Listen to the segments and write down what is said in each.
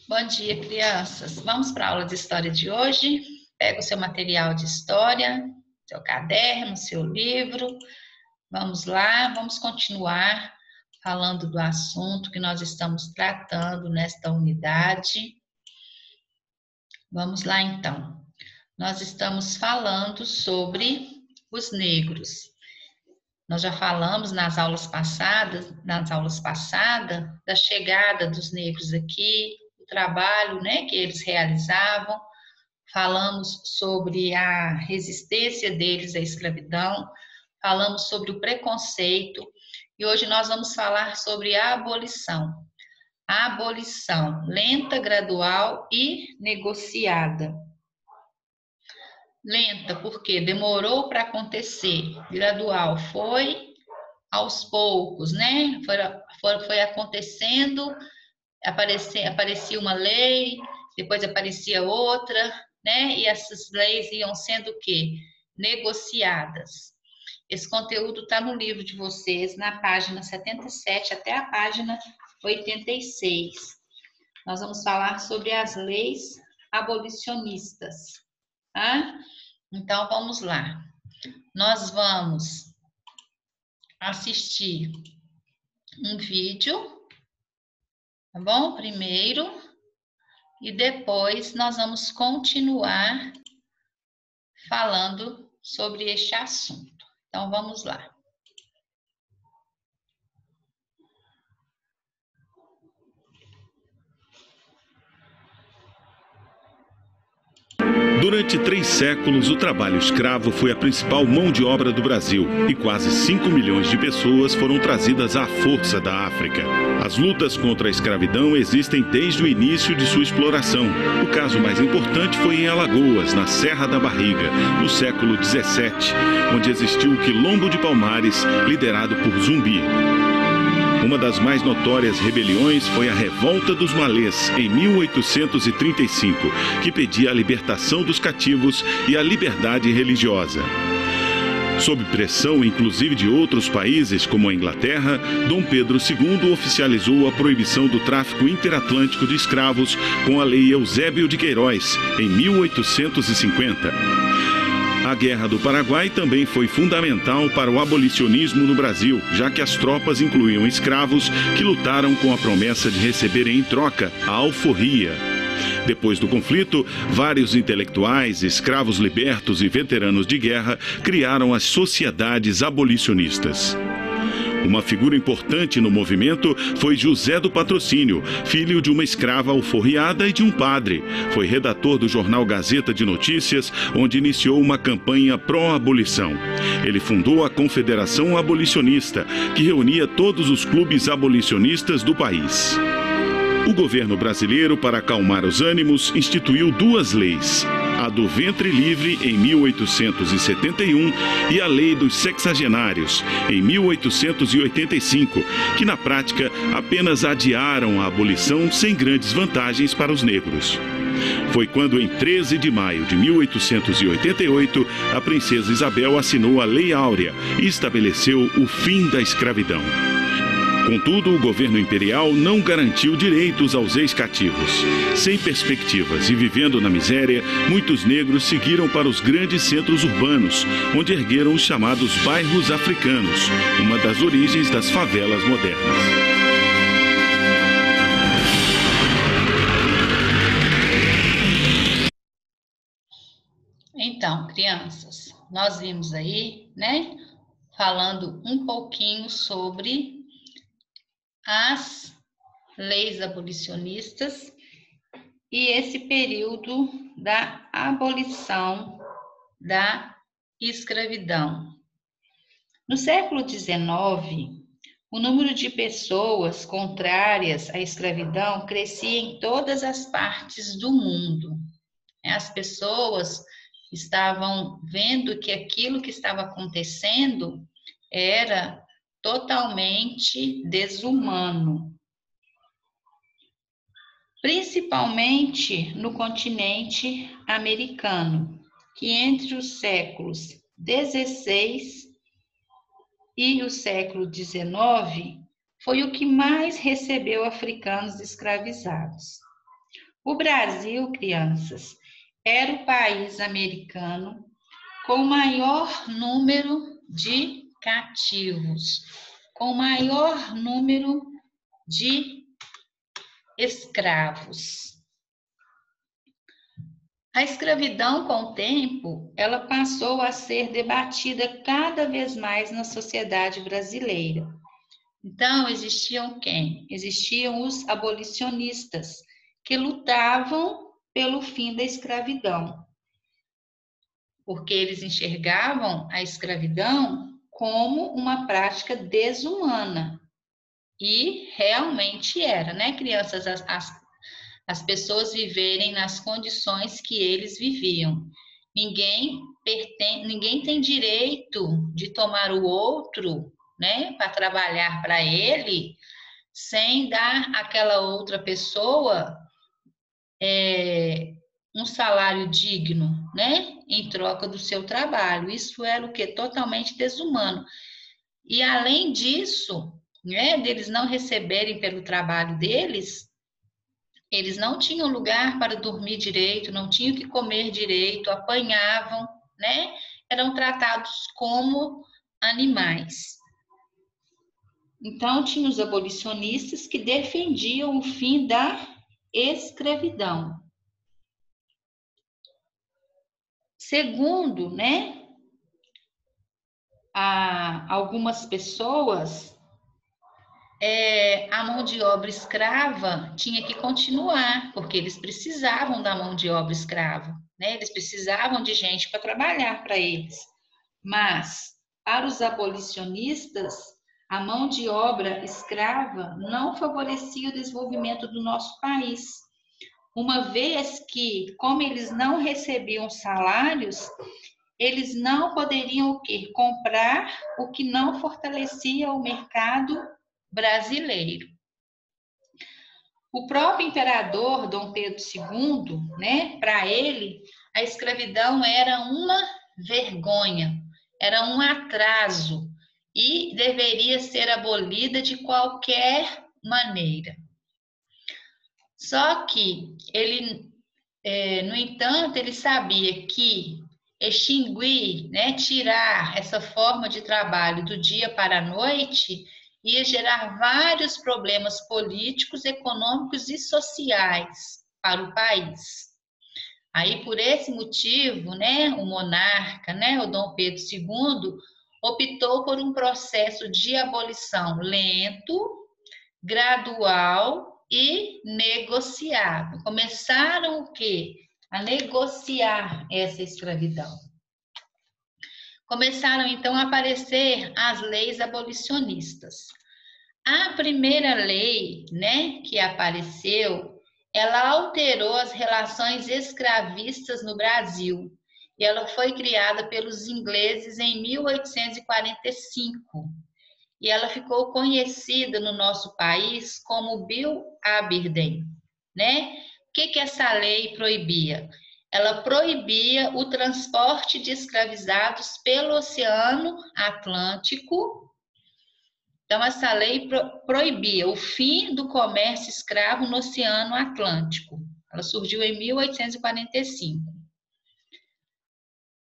Bom dia, crianças. Vamos para a aula de história de hoje. Pega o seu material de história, seu caderno, seu livro. Vamos lá, vamos continuar falando do assunto que nós estamos tratando nesta unidade. Vamos lá, então. Nós estamos falando sobre os negros. Nós já falamos nas aulas passadas, da chegada dos negros aqui, o trabalho, que eles realizavam. Falamos sobre a resistência deles à escravidão, falamos sobre o preconceito e hoje nós vamos falar sobre a abolição. A abolição lenta, gradual e negociada. Lenta porque demorou para acontecer, gradual foi aos poucos, Foi acontecendo, aparecia uma lei, depois aparecia outra, E essas leis iam sendo o quê? Negociadas. Esse conteúdo está no livro de vocês, na página 77 até a página 86. Nós vamos falar sobre as leis abolicionistas, tá? Então, vamos lá. Nós vamos assistir um vídeo, tá bom? Primeiro, e depois nós vamos continuar falando sobre este assunto. Então, vamos lá. Durante 3 séculos, o trabalho escravo foi a principal mão de obra do Brasil e quase 5 milhões de pessoas foram trazidas à força da África. As lutas contra a escravidão existem desde o início de sua exploração. O caso mais importante foi em Alagoas, na Serra da Barriga, no século 17, onde existiu o Quilombo de Palmares, liderado por Zumbi. Uma das mais notórias rebeliões foi a Revolta dos Malês, em 1835, que pedia a libertação dos cativos e a liberdade religiosa. Sob pressão, inclusive de outros países, como a Inglaterra, Dom Pedro II oficializou a proibição do tráfico interatlântico de escravos com a Lei Eusébio de Queiroz, em 1850. A Guerra do Paraguai também foi fundamental para o abolicionismo no Brasil, já que as tropas incluíam escravos que lutaram com a promessa de receberem em troca a alforria. Depois do conflito, vários intelectuais, escravos libertos e veteranos de guerra criaram as sociedades abolicionistas. Uma figura importante no movimento foi José do Patrocínio, filho de uma escrava alforriada e de um padre. Foi redator do jornal Gazeta de Notícias, onde iniciou uma campanha pró-abolição. Ele fundou a Confederação Abolicionista, que reunia todos os clubes abolicionistas do país. O governo brasileiro, para acalmar os ânimos, instituiu 2 leis. A do ventre livre, em 1871, e a Lei dos Sexagenários, em 1885, que na prática apenas adiaram a abolição sem grandes vantagens para os negros. Foi quando, em 13 de maio de 1888, a princesa Isabel assinou a Lei Áurea e estabeleceu o fim da escravidão. Contudo, o governo imperial não garantiu direitos aos ex-cativos. Sem perspectivas e vivendo na miséria, muitos negros seguiram para os grandes centros urbanos, onde ergueram os chamados bairros africanos, uma das origens das favelas modernas. Então, crianças, nós vimos aí, falando um pouquinho sobre as leis abolicionistas e esse período da abolição da escravidão. No século XIX, o número de pessoas contrárias à escravidão crescia em todas as partes do mundo. As pessoas estavam vendo que aquilo que estava acontecendo era totalmente desumano, principalmente no continente americano, que entre os séculos XVI e o século XIX foi o que mais recebeu africanos escravizados. O Brasil, crianças, era o país americano com maior número de cativos, com maior número de escravos. A escravidão, com o tempo, ela passou a ser debatida cada vez mais na sociedade brasileira. Então, existiam quem? Existiam os abolicionistas, que lutavam pelo fim da escravidão, porque eles enxergavam a escravidão como uma prática desumana. E realmente era, né, crianças? As pessoas viverem nas condições que eles viviam. Ninguém tem direito de tomar o outro, né, para trabalhar para ele, sem dar àquela outra pessoa um salário digno, né, em troca do seu trabalho. Isso era o que? Totalmente desumano. E além disso, né, deles não receberem pelo trabalho deles, eles não tinham lugar para dormir direito, não tinham que comer direito, apanhavam, né? Eram tratados como animais. Então, tinha os abolicionistas que defendiam o fim da escravidão. Segundo, né, algumas pessoas, a mão de obra escrava tinha que continuar, porque eles precisavam da mão de obra escrava, né? Eles precisavam de gente para trabalhar para eles. Mas, para os abolicionistas, a mão de obra escrava não favorecia o desenvolvimento do nosso país, uma vez que, como eles não recebiam salários, eles não poderiam o quê? Comprar o que não fortalecia o mercado brasileiro. O próprio imperador Dom Pedro II, né, para ele, a escravidão era uma vergonha, era um atraso e deveria ser abolida de qualquer maneira. Só que ele, no entanto, ele sabia que extinguir, né, tirar essa forma de trabalho do dia para a noite ia gerar vários problemas políticos, econômicos e sociais para o país. Aí, por esse motivo, né, o monarca, né, o Dom Pedro II, optou por um processo de abolição lento, gradual e negociado. Começaram o quê? A negociar essa escravidão. Começaram, então, a aparecer as leis abolicionistas. A primeira lei, né, que apareceu, ela alterou as relações escravistas no Brasil. E ela foi criada pelos ingleses em 1845. E ela ficou conhecida no nosso país como Bill Aberdeen, né? O que essa lei proibia? Ela proibia o transporte de escravizados pelo Oceano Atlântico. Então, essa lei proibia o fim do comércio escravo no Oceano Atlântico. Ela surgiu em 1845.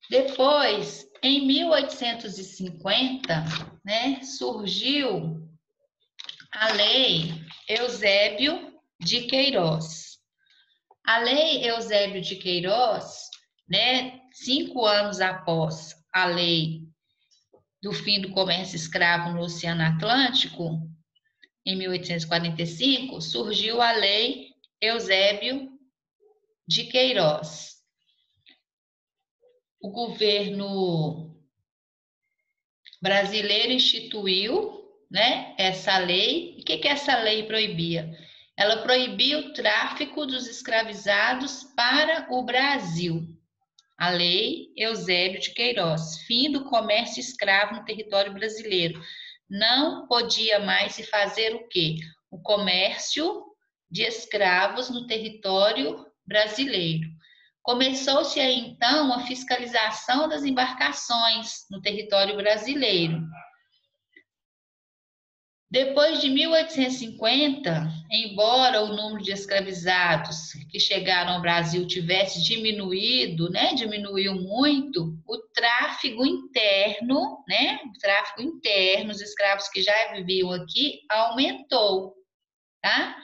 Depois, em 1850, né, surgiu a Lei Eusébio de Queiroz. A Lei Eusébio de Queiroz, né, 5 anos após a lei do fim do comércio escravo no Oceano Atlântico, em 1845, surgiu a Lei Eusébio de Queiroz. O governo brasileiro instituiu, né, essa lei. E o que essa lei proibia? Ela proibia o tráfico dos escravizados para o Brasil. A Lei Eusébio de Queiroz, fim do comércio escravo no território brasileiro. Não podia mais se fazer o quê? O comércio de escravos no território brasileiro. Começou-se aí, então, a fiscalização das embarcações no território brasileiro. Depois de 1850, embora o número de escravizados que chegaram ao Brasil tivesse diminuído, né, diminuiu muito, o tráfego interno, né, os escravos que já viviam aqui, aumentou, tá?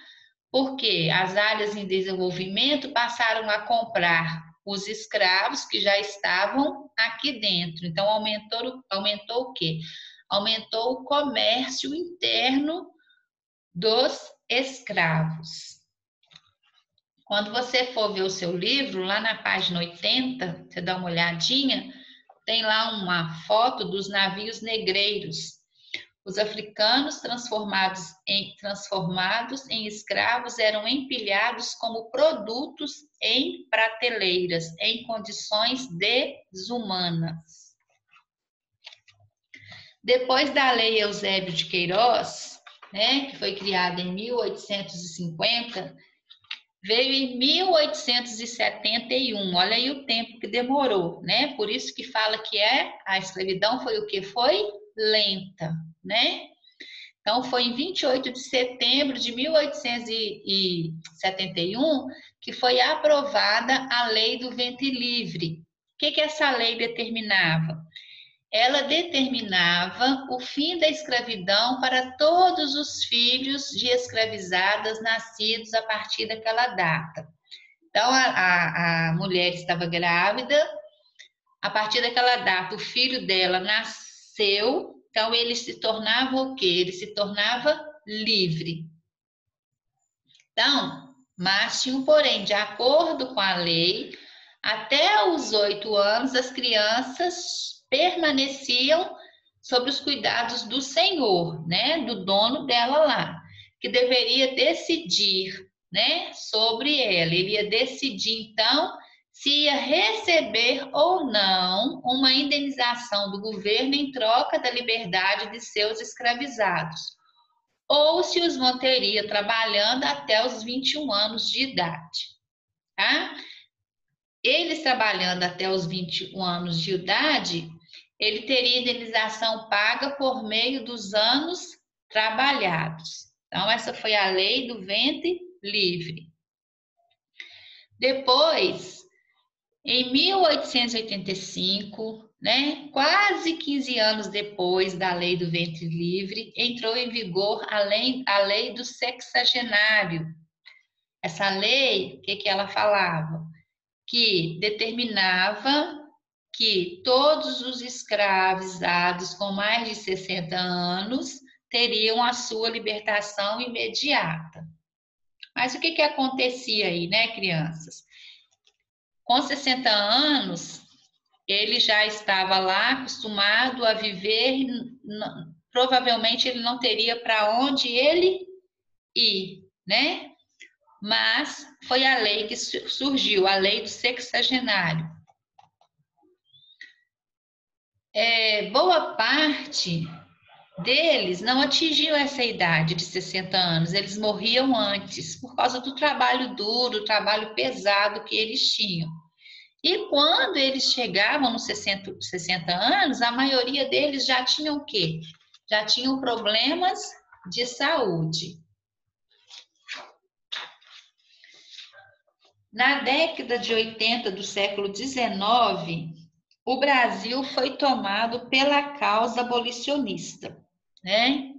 Porque as áreas em desenvolvimento passaram a comprar os escravos que já estavam aqui dentro. Então, aumentou o quê? Aumentou o comércio interno dos escravos. Quando você for ver o seu livro, lá na página 80, você dá uma olhadinha, tem lá uma foto dos navios negreiros. Os africanos transformados em escravos eram empilhados como produtos em prateleiras, em condições desumanas. Depois da Lei Eusébio de Queiroz, né, que foi criada em 1850, veio em 1871. Olha aí o tempo que demorou, né? Por isso que fala que a escravidão foi o que foi lenta, né? Então, foi em 28 de setembro de 1871 que foi aprovada a Lei do Ventre Livre. O que essa lei determinava? Ela determinava o fim da escravidão para todos os filhos de escravizadas nascidos a partir daquela data. Então, a mulher estava grávida, a partir daquela data, o filho dela nasceu. Então, ele se tornava o quê? Ele se tornava livre. Então, mas tinha um porém, de acordo com a lei, até os 8 anos, as crianças permaneciam sob os cuidados do senhor, né? Do dono dela lá, que deveria decidir, né? Sobre ela. Ele ia decidir, então, se ia receber ou não uma indenização do governo em troca da liberdade de seus escravizados, ou se os manteria trabalhando até os 21 anos de idade, tá? Eles trabalhando até os 21 anos de idade, ele teria indenização paga por meio dos anos trabalhados. Então, essa foi a lei do ventre livre. Depois, em 1885, né, quase 15 anos depois da lei do ventre livre, entrou em vigor a lei do sexagenário. Essa lei, o que ela falava? Que determinava que todos os escravizados com mais de 60 anos teriam a sua libertação imediata. Mas o que acontecia aí, né, crianças? Com 60 anos, ele já estava lá acostumado a viver, provavelmente ele não teria para onde ele ir, né? Mas foi a lei que surgiu, a lei do sexagenário. Boa parte deles não atingiam essa idade de 60 anos, eles morriam antes, por causa do trabalho duro, trabalho pesado que eles tinham. E quando eles chegavam nos 60 anos, a maioria deles já tinham o quê? Já tinham problemas de saúde. Na década de 80 do século XIX, o Brasil foi tomado pela causa abolicionista, né?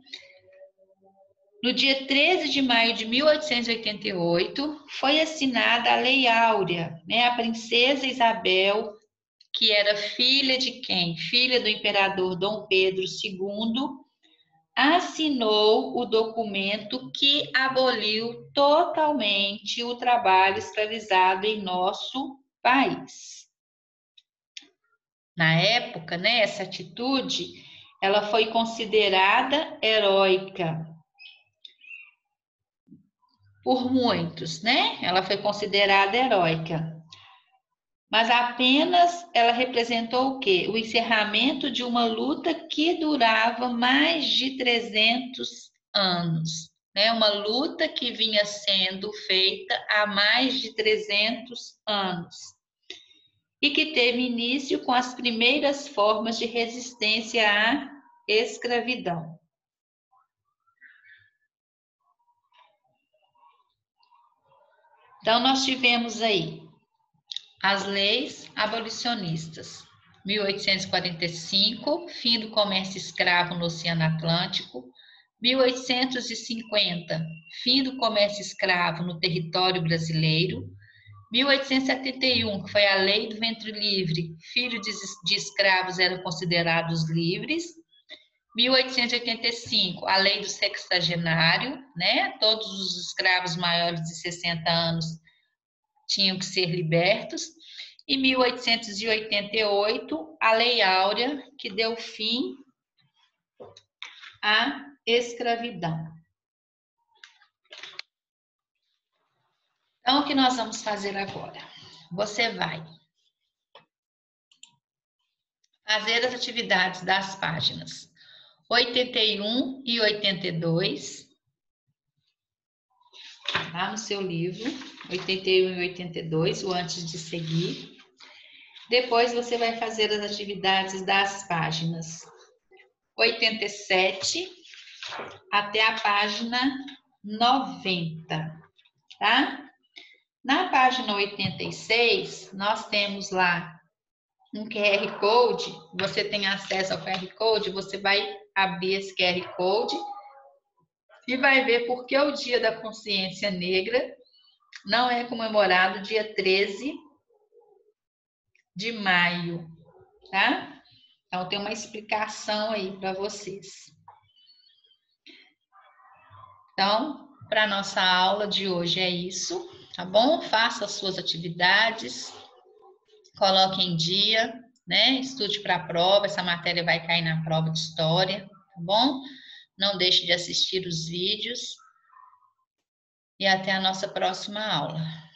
No dia 13 de maio de 1888, foi assinada a Lei Áurea, né? A princesa Isabel, que era filha de quem? Filha do imperador Dom Pedro II, assinou o documento que aboliu totalmente o trabalho escravizado em nosso país. Na época, né, essa atitude, ela foi considerada heróica por muitos, né? Ela foi considerada heróica. Mas apenas ela representou o quê? O encerramento de uma luta que durava mais de 300 anos, né? Uma luta que vinha sendo feita há mais de 300 anos e que teve início com as primeiras formas de resistência à escravidão. Então, nós tivemos aí as leis abolicionistas. 1845, fim do comércio escravo no Oceano Atlântico. 1850, fim do comércio escravo no território brasileiro. 1871, que foi a lei do ventre livre, filhos de escravos eram considerados livres. 1885, a lei do sexagenário, né? Todos os escravos maiores de 60 anos tinham que ser libertos. E 1888, a Lei Áurea, que deu fim à escravidão. Então, o que nós vamos fazer agora? Você vai fazer as atividades das páginas 81 e 82, lá no seu livro, 81 e 82, o antes de seguir. Depois você vai fazer as atividades das páginas 87 até a página 90, tá? Na página 86, nós temos lá um QR Code, você tem acesso ao QR Code, você vai abrir esse QR Code e vai ver por que o Dia da Consciência Negra não é comemorado dia 13 de maio, tá? Então, tem uma explicação aí para vocês. Então, para a nossa aula de hoje é isso, tá bom? Faça as suas atividades, coloque em dia, né? Estude para a prova, essa matéria vai cair na prova de história, tá bom? Não deixe de assistir os vídeos e até a nossa próxima aula.